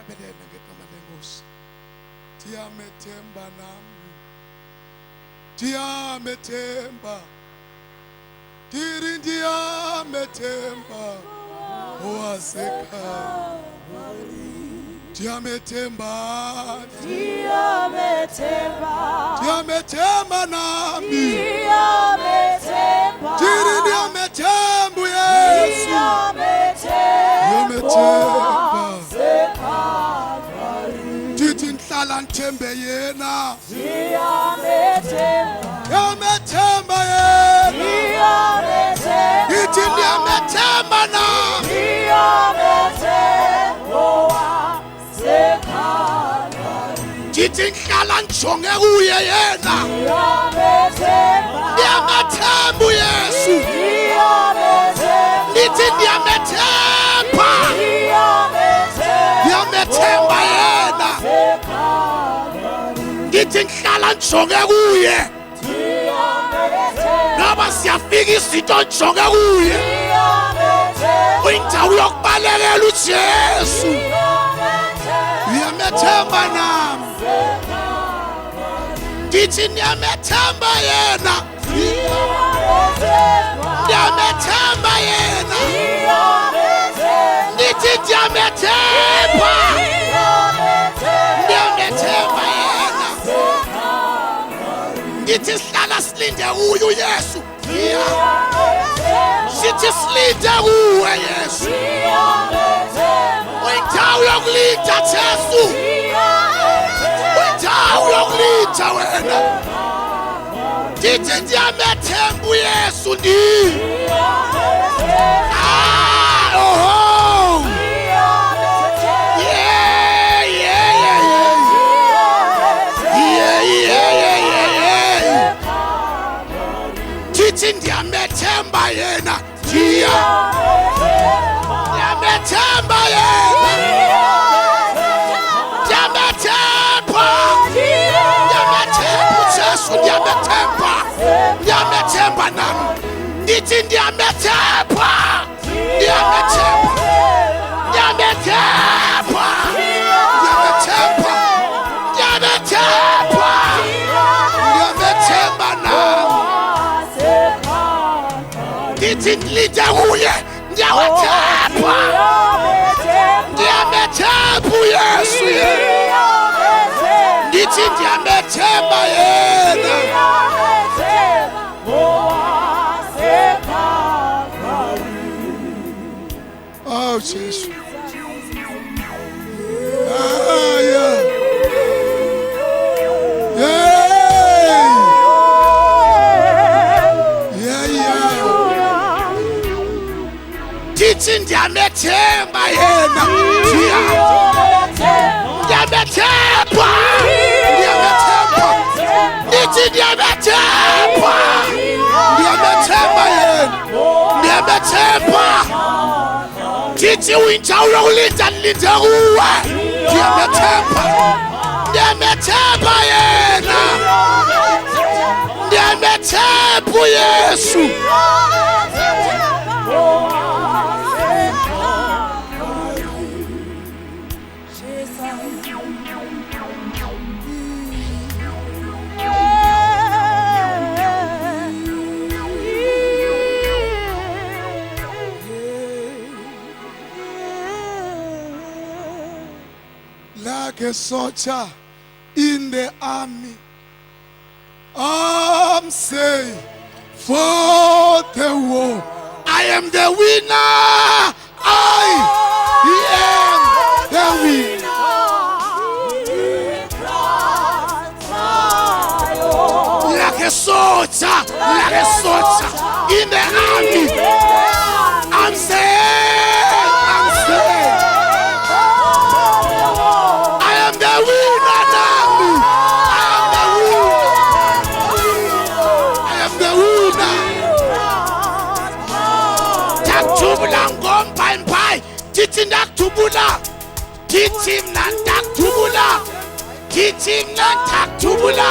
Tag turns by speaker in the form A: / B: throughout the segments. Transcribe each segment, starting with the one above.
A: Siyabelele ngegama lenkosi. Ndiyamethemba nami. Ndiyamethemba. Ndiyamethemba. Owasekhaya. Ndiyamethemba. Ndiyamethemba nami.
B: Ndiyamethemba.
A: Ndiyamethemba Yesu. Ndiyamethemba. Ndithi ndihlala ndithembe yena. Ndiyamethemba yena. Ndithi ndiyamethemba nami. Ndithi ndihlala ndijonge kuye yena. Ndiyamethemba uYesu. Ndithi ndiyamethemba. Ndiyamethemba yena. Ndithi ndihlala ndijonge kuye. Noba siyafika izinto ndijonge kuye. Kwindawo yokubalekela uJesu. Ndiyamethemba nami. Ndithi ndiyamethemba yena. Ndiyamethemba yena. Ndithi ndiyamethemba. Ndiyamethemba yena. Ndithi sihlala silinde kuye uYesu. Sithi silinde kuwe Yesu. Kwindawo yokulinda Jesu. Kwindawo yokulinda wena. Ndithi ndiyamethemba uYesu. Ndithi ndiyamethemba yena. Ndiyamethemba yena. Ndiyamethemba. Ndiyamethemba uJesu. Ndiyamethemba. Ndiyamethemba nami. Ndithi ndiyamethemba. Ndiyamethemba. Ndiyamethemba. Ndiyamethemba. Ndiyamethemba. Ndiyamethemba nami. Ndithi ndilinde kuye. Ndiyamethemba. Ndiyamethemba uYesu. Ndithi ndiyamethemba yena. Oh Jesu. Yeah. Ndithi ndiyamethemba yena. Ndiyamethemba. Ndiyamethemba. Ndithi ndiyamethemba. Ndiyamethemba yena. Ndiyamethemba. Ndithi uyindawo yokulinda ndilinde kuwe. Ndiyamethemba. Ndiyamethemba yena. Ndiyamethemba uYesu. Like a soldier in the army, I'm saved for the war. I am the winner. I am the winner. Like a soldier in the army, I'm saved. I'm saved. Ndithi ndakudubula. Ndithi mna ndakudubula. Ndithi mna ndakudubula.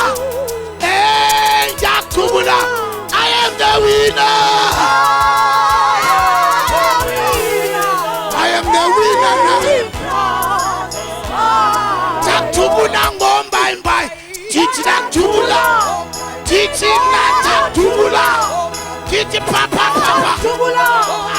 A: Ndakudubula. I am the winner. I am the winner now. Ufuna ngomba imbayi. Tithi nakujula. Tithi natakujula. Tithi papa papa.